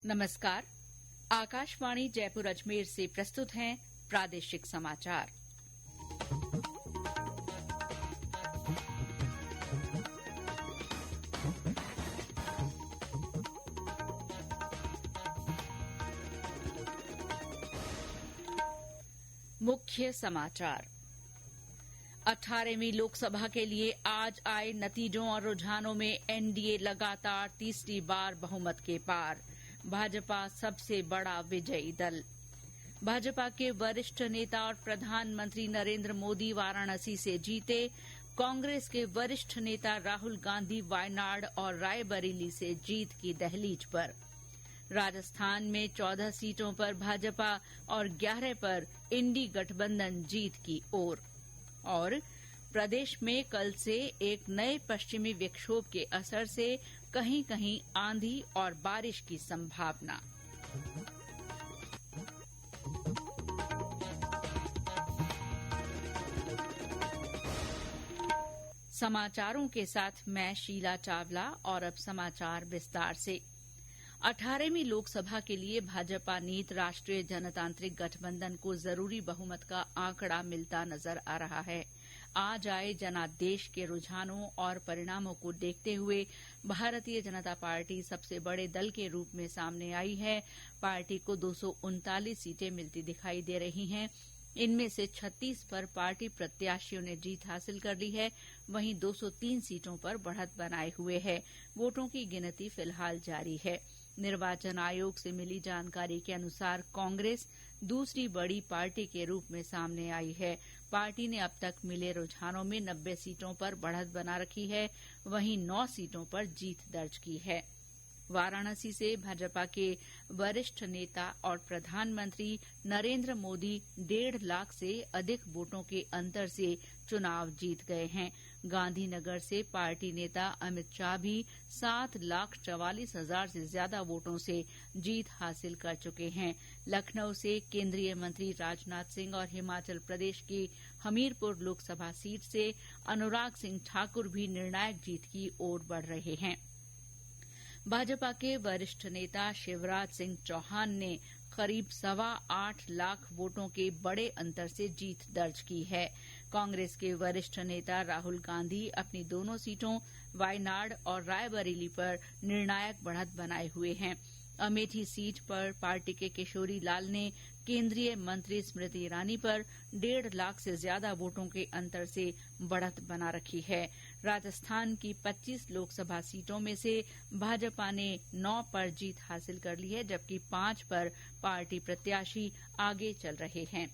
नमस्कार। आकाशवाणी जयपुर अजमेर से प्रस्तुत हैं प्रादेशिक समाचार। मुख्य समाचार। 18वीं लोकसभा के लिए आज आए नतीजों और रुझानों में एनडीए लगातार तीसरी बार बहुमत के पार। भाजपा सबसे बड़ा विजयी दल। भाजपा के वरिष्ठ नेता और प्रधानमंत्री नरेंद्र मोदी वाराणसी से जीते। कांग्रेस के वरिष्ठ नेता राहुल गांधी वायनाड और रायबरेली से जीत की दहलीज पर। राजस्थान में 14 सीटों पर भाजपा और 11 पर इंडी गठबंधन जीत की ओर। और प्रदेश में कल से एक नए पश्चिमी विक्षोभ के असर से कहीं कहीं आंधी और बारिश की संभावना। समाचारों के साथ मैं शीला चावला और अब समाचार विस्तार से। 18वीं लोकसभा के लिए भाजपा नीत राष्ट्रीय जनतांत्रिक गठबंधन को जरूरी बहुमत का आंकड़ा मिलता नजर आ रहा है। आज आए जनादेश के रुझानों और परिणामों को देखते हुए भारतीय जनता पार्टी सबसे बड़े दल के रूप में सामने आई है। पार्टी को 239 सीटें मिलती दिखाई दे रही हैं। इनमें से 36 पर पार्टी प्रत्याशियों ने जीत हासिल कर ली है। वहीं 203 सीटों पर बढ़त बनाए हुए है। वोटों की गिनती फिलहाल जारी है। निर्वाचन आयोग से मिली जानकारी के अनुसार कांग्रेस दूसरी बड़ी पार्टी के रूप में सामने आई है। पार्टी ने अब तक मिले रुझानों में 90 सीटों पर बढ़त बना रखी है। वहीं 9 सीटों पर जीत दर्ज की है। वाराणसी से भाजपा के वरिष्ठ नेता और प्रधानमंत्री नरेंद्र मोदी 1.5 लाख से अधिक वोटों के अंतर से चुनाव जीत गए हैं। गांधीनगर से पार्टी नेता अमित शाह भी 7,44,000 से ज्यादा वोटों से जीत हासिल कर चुके हैं। लखनऊ से केंद्रीय मंत्री राजनाथ सिंह और हिमाचल प्रदेश की हमीरपुर लोकसभा सीट से अनुराग सिंह ठाकुर भी निर्णायक जीत की ओर बढ़ रहे हैं। भाजपा के वरिष्ठ नेता शिवराज सिंह चौहान ने करीब 8.25 लाख वोटों के बड़े अंतर से जीत दर्ज की है। कांग्रेस के वरिष्ठ नेता राहुल गांधी अपनी दोनों सीटों वायनाड और रायबरेली पर निर्णायक बढ़त बनाए हुए हैं। अमेठी सीट पर पार्टी के किशोरी लाल ने केंद्रीय मंत्री स्मृति ईरानी पर 1.5 लाख से ज्यादा वोटों के अंतर से बढ़त बना रखी है। राजस्थान की 25 लोकसभा सीटों में से भाजपा ने 9 पर जीत हासिल कर ली है, जबकि 5 पर पार्टी प्रत्याशी आगे चल रहे हैं।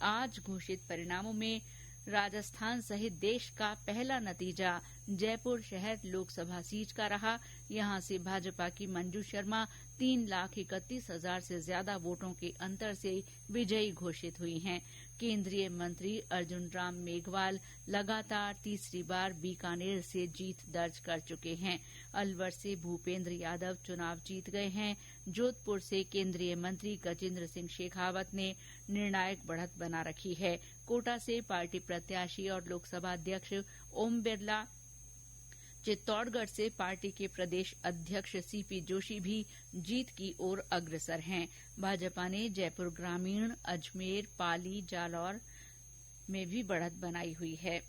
आज घोषित परिणामों में राजस्थान सहित देश का पहला नतीजा जयपुर शहर लोकसभा सीट का रहा। यहां से भाजपा की मंजू शर्मा 3,31,000 से ज्यादा वोटों के अंतर से विजयी घोषित हुई हैं। केंद्रीय मंत्री अर्जुन राम मेघवाल लगातार तीसरी बार बीकानेर से जीत दर्ज कर चुके हैं। अलवर से भूपेंद्र यादव चुनाव जीत गए हैं। जोधपुर से केंद्रीय मंत्री गजेंद्र सिंह शेखावत ने निर्णायक बढ़त बना रखी है। कोटा से पार्टी प्रत्याशी और लोकसभा अध्यक्ष ओम बिरला, चित्तौड़गढ़ से पार्टी के प्रदेश अध्यक्ष सीपी जोशी भी जीत की ओर अग्रसर हैं। भाजपा ने जयपुर ग्रामीण, अजमेर, पाली, जालौर में भी बढ़त बनाई हुई है।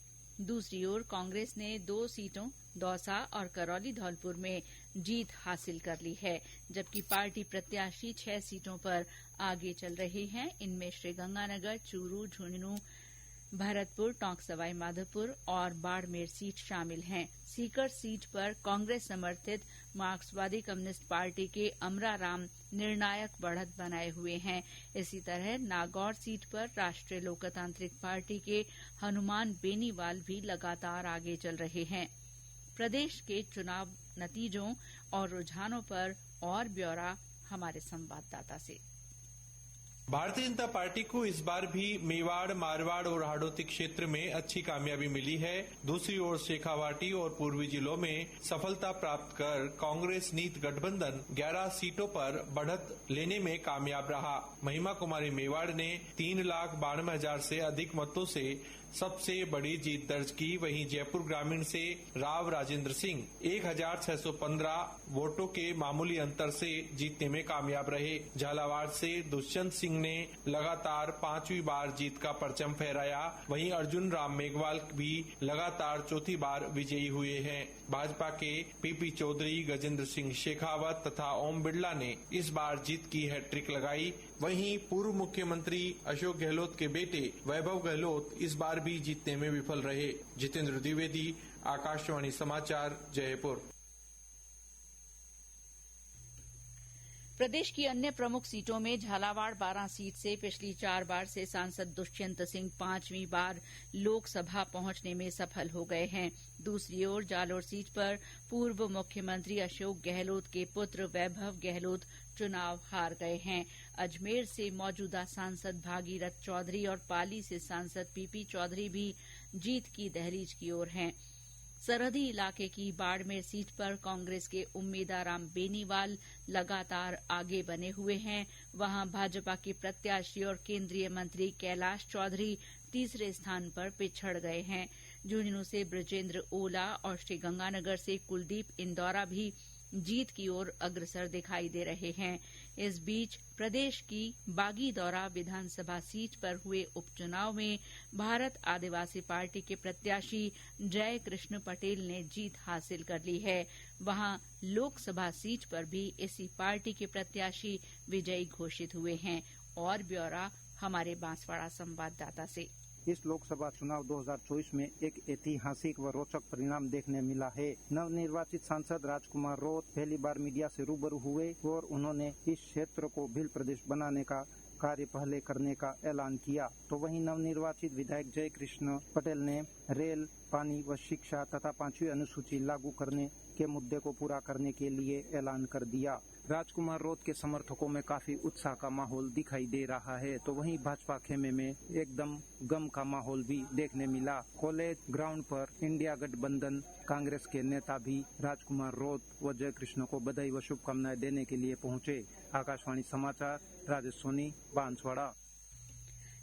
दूसरी ओर कांग्रेस ने 2 सीटों दौसा और करौली धौलपुर में जीत हासिल कर ली है, जबकि पार्टी प्रत्याशी 6 सीटों पर आगे चल रहे हैं। इनमें श्रीगंगानगर, चूरू, झुंझुनू, भरतपुर, टोंक सवाई माधोपुर और बाड़मेर सीट शामिल हैं। सीकर सीट पर कांग्रेस समर्थित मार्क्सवादी कम्युनिस्ट पार्टी के अमराराम निर्णायक बढ़त बनाए हुए हैं। इसी तरह नागौर सीट पर राष्ट्रीय लोकतांत्रिक पार्टी के हनुमान बेनीवाल भी लगातार आगे चल रहे हैं। प्रदेश के चुनाव नतीजों और रुझानों पर और ब्यौरा हमारे संवाददाता से। भारतीय जनता पार्टी को इस बार भी मेवाड़, मारवाड़ और हाड़ौती क्षेत्र में अच्छी कामयाबी मिली है। दूसरी ओर शेखावाटी और पूर्वी जिलों में सफलता प्राप्त कर कांग्रेस नीत गठबंधन 11 सीटों पर बढ़त लेने में कामयाब रहा। महिमा कुमारी मेवाड़ ने 3,92,000 से अधिक मतों से सबसे बड़ी जीत दर्ज की। वहीं जयपुर ग्रामीण से राव राजेंद्र सिंह 1,615 वोटों के मामूली अंतर से जीतने में कामयाब रहे। झालावाड़ से दुष्यंत सिंह ने लगातार 5वीं बार जीत का परचम फहराया। वहीं अर्जुन राम मेघवाल भी लगातार चौथी बार विजयी हुए हैं। भाजपा के पीपी चौधरी, गजेंद्र सिंह शेखावत तथा ओम बिरला ने इस बार जीत की हैट्रिक लगाई। वहीं पूर्व मुख्यमंत्री अशोक गहलोत के बेटे वैभव गहलोत इस बार भी जीतने में विफल रहे। जितेंद्र द्विवेदी, आकाशवाणी समाचार, जयपुर। प्रदेश की अन्य प्रमुख सीटों में झालावाड़ 12 सीट से पिछली 4 बार से सांसद दुष्यंत सिंह 5वीं बार लोकसभा पहुंचने में सफल हो गए हैं। दूसरी ओर जालोर सीट पर पूर्व मुख्यमंत्री अशोक गहलोत के पुत्र वैभव गहलोत चुनाव हार गए हैं। अजमेर से मौजूदा सांसद भागीरथ चौधरी और पाली से सांसद पीपी चौधरी भी जीत की दहलीज की ओर हैं। सरहदी इलाके की बाड़मेर सीट पर कांग्रेस के उम्मीदाराम बेनीवाल लगातार आगे बने हुए हैं। वहां भाजपा के प्रत्याशी और केंद्रीय मंत्री कैलाश चौधरी तीसरे स्थान पर पिछड़ गए हैं। झुंझुनू से ब्रजेंद्र ओला और श्रीगंगानगर से कुलदीप इंदौरा भी जीत की ओर अग्रसर दिखाई दे रहे हैं। इस बीच प्रदेश की बागीदौरा विधानसभा सीट पर हुए उपचुनाव में भारत आदिवासी पार्टी के प्रत्याशी जय कृष्ण पटेल ने जीत हासिल कर ली है। वहां लोकसभा सीट पर भी इसी पार्टी के प्रत्याशी विजयी घोषित हुए हैं। और ब्यौरा हमारे बांसवाड़ा संवाददाता से। इस लोकसभा चुनाव 2024 में एक ऐतिहासिक व रोचक परिणाम देखने मिला है। नवनिर्वाचित सांसद राजकुमार रोत पहली बार मीडिया से रूबरू हुए और उन्होंने इस क्षेत्र को भील प्रदेश बनाने का कार्य पहले करने का ऐलान किया। तो वहीं नवनिर्वाचित विधायक जय कृष्ण पटेल ने रेल, पानी व शिक्षा तथा 5वीं अनुसूची लागू करने के मुद्दे को पूरा करने के लिए ऐलान कर दिया। राजकुमार रोत के समर्थकों में काफी उत्साह का माहौल दिखाई दे रहा है। तो वहीं भाजपा खेमे में एकदम गम का माहौल भी देखने मिला। कॉलेज ग्राउंड पर इंडिया गठबंधन कांग्रेस के नेता भी राजकुमार रोत व जय कृष्ण को बधाई व शुभकामनाएं देने के लिए पहुंचे। आकाशवाणी समाचार, राजेश सोनी, बांसवाड़ा।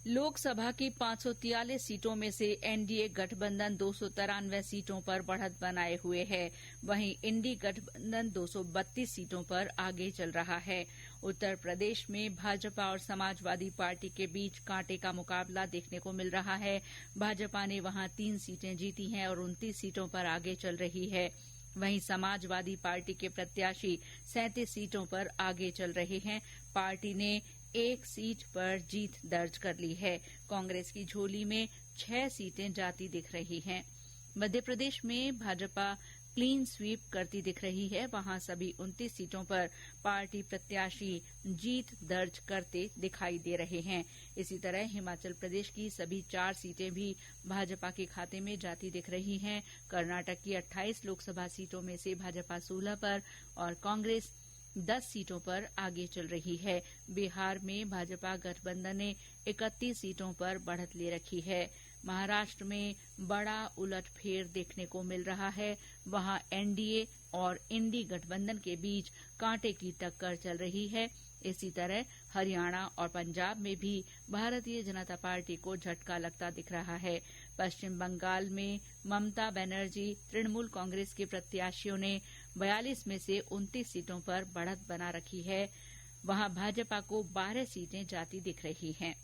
लोकसभा की 543 सीटों में से एनडीए गठबंधन 293 सीटों पर बढ़त बनाए हुए है। वहीं इंडी गठबंधन 232 सीटों पर आगे चल रहा है। उत्तर प्रदेश में भाजपा और समाजवादी पार्टी के बीच कांटे का मुकाबला देखने को मिल रहा है। भाजपा ने वहां 3 सीटें जीती हैं और 29 सीटों पर आगे चल रही है। वहीं समाजवादी पार्टी के प्रत्याशी 37 सीटों पर आगे चल रहे हैं। पार्टी ने 1 सीट पर जीत दर्ज कर ली है। कांग्रेस की झोली में 6 सीटें जाती दिख रही हैं। मध्य प्रदेश में भाजपा क्लीन स्वीप करती दिख रही है। वहां सभी 29 सीटों पर पार्टी प्रत्याशी जीत दर्ज करते दिखाई दे रहे हैं। इसी तरह हिमाचल प्रदेश की सभी 4 सीटें भी भाजपा के खाते में जाती दिख रही हैं। कर्नाटक की 28 लोकसभा सीटों में से भाजपा 16 पर और कांग्रेस 10 सीटों पर आगे चल रही है। बिहार में भाजपा गठबंधन ने 31 सीटों पर बढ़त ले रखी है। महाराष्ट्र में बड़ा उलटफेर देखने को मिल रहा है। वहां एनडीए और इंडी गठबंधन के बीच कांटे की टक्कर चल रही है। इसी तरह हरियाणा और पंजाब में भी भारतीय जनता पार्टी को झटका लगता दिख रहा है। पश्चिम बंगाल में ममता बनर्जी तृणमूल कांग्रेस के प्रत्याशियों ने 42 में से 29 सीटों पर बढ़त बना रखी है। वहां भाजपा को 12 सीटें जाती दिख रही हैं।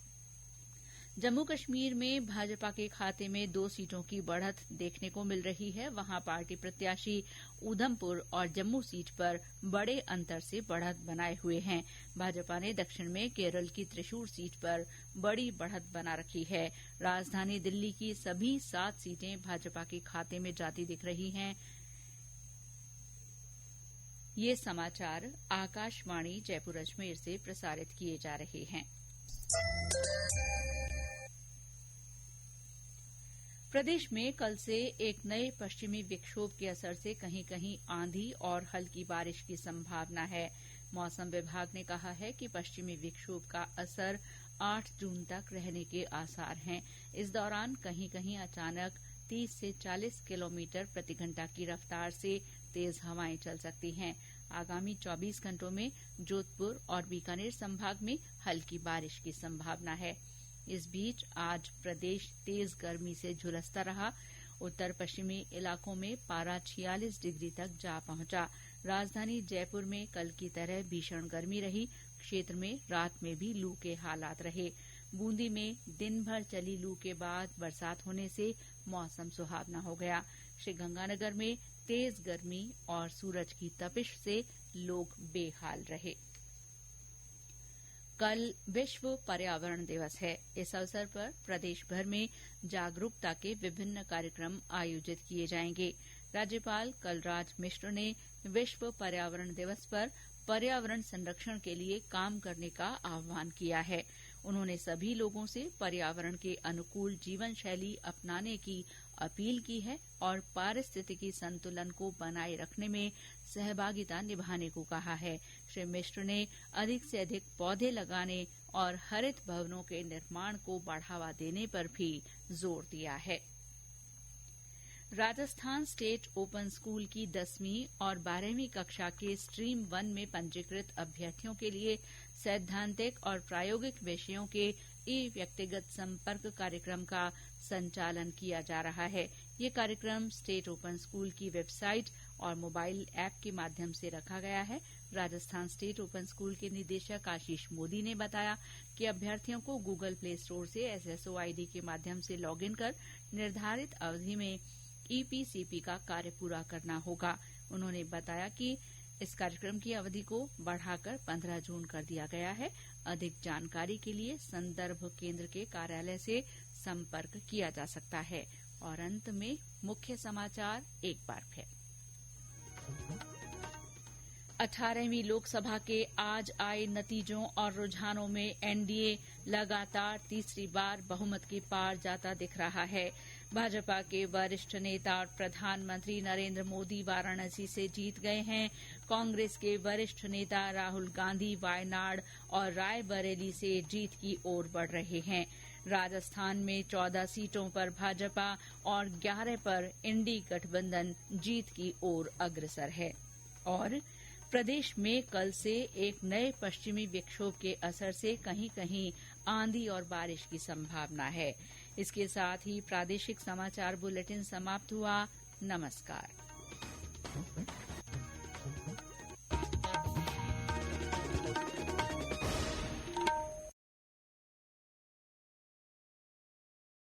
जम्मू कश्मीर में भाजपा के खाते में 2 सीटों की बढ़त देखने को मिल रही है। वहां पार्टी प्रत्याशी उधमपुर और जम्मू सीट पर बड़े अंतर से बढ़त बनाए हुए हैं। भाजपा ने दक्षिण में केरल की त्रिशूर सीट पर बड़ी बढ़त बना रखी है। राजधानी दिल्ली की सभी 7 सीटें भाजपा के खाते में जाती दिख रही हैं। ये समाचार आकाशवाणी जयपुर अजमेर से प्रसारित किए जा रहे हैं। प्रदेश में कल से एक नए पश्चिमी विक्षोभ के असर से कहीं कहीं आंधी और हल्की बारिश की संभावना है। मौसम विभाग ने कहा है कि पश्चिमी विक्षोभ का असर 8 जून तक रहने के आसार हैं। इस दौरान कहीं कहीं अचानक 30 से 40 किलोमीटर प्रति घंटा की रफ्तार से तेज हवाएं चल सकती हैं। आगामी 24 घंटों में जोधपुर और बीकानेर संभाग में हल्की बारिश की संभावना है। इस बीच आज प्रदेश तेज गर्मी से झुलसता रहा। उत्तर पश्चिमी इलाकों में पारा 46 डिग्री तक जा पहुंचा। राजधानी जयपुर में कल की तरह भीषण गर्मी रही। क्षेत्र में रात में भी लू के हालात रहे। बूंदी में दिन भर चली लू के बाद बरसात होने से मौसम सुहावना हो गया। श्रीगंगानगर में तेज गर्मी और सूरज की तपिश से लोग बेहाल रहे। कल विश्व पर्यावरण दिवस है। इस अवसर पर प्रदेश भर में जागरूकता के विभिन्न कार्यक्रम आयोजित किए जाएंगे। राज्यपाल कलराज मिश्र ने विश्व पर्यावरण दिवस पर पर्यावरण संरक्षण के लिए काम करने का आह्वान किया है। उन्होंने सभी लोगों से पर्यावरण के अनुकूल जीवन शैली अपनाने की अपील की है और पारिस्थितिकी संतुलन को बनाए रखने में सहभागिता निभाने को कहा है। श्री मिश्र ने अधिक से अधिक पौधे लगाने और हरित भवनों के निर्माण को बढ़ावा देने पर भी जोर दिया है। राजस्थान स्टेट ओपन स्कूल की 10वीं और 12वीं कक्षा के स्ट्रीम 1 में पंजीकृत अभ्यर्थियों के लिए सैद्धांतिक और प्रायोगिक विषयों के व्यक्तिगत संपर्क कार्यक्रम का संचालन किया जा रहा है। ये कार्यक्रम स्टेट ओपन स्कूल की वेबसाइट और मोबाइल ऐप के माध्यम से रखा गया है। राजस्थान स्टेट ओपन स्कूल के निदेशक आशीष मोदी ने बताया कि अभ्यर्थियों को गूगल प्ले स्टोर से SSO ID के माध्यम से लॉगिन कर निर्धारित अवधि में EPCP का कार्य पूरा करना होगा। उन्होंने बताया कि इस कार्यक्रम की अवधि को बढ़ाकर 15 जून कर दिया गया है। अधिक जानकारी के लिए संदर्भ केंद्र के कार्यालय से संपर्क किया जा सकता है। और अंत में मुख्य समाचार एक बार फिर। 18वीं लोकसभा के आज आए नतीजों और रुझानों में NDA लगातार तीसरी बार बहुमत के पार जाता दिख रहा है। भाजपा के वरिष्ठ नेता और प्रधानमंत्री नरेंद्र मोदी वाराणसी से जीत गए हैं। कांग्रेस के वरिष्ठ नेता राहुल गांधी वायनाड और रायबरेली से जीत की ओर बढ़ रहे हैं। राजस्थान में 14 सीटों पर भाजपा और 11 पर इंडी गठबंधन जीत की ओर अग्रसर है। और प्रदेश में कल से एक नए पश्चिमी विक्षोभ के असर से कहीं कहीं आंधी और बारिश की संभावना है। इसके साथ ही प्रादेशिक समाचार बुलेटिन समाप्त हुआ। नमस्कार।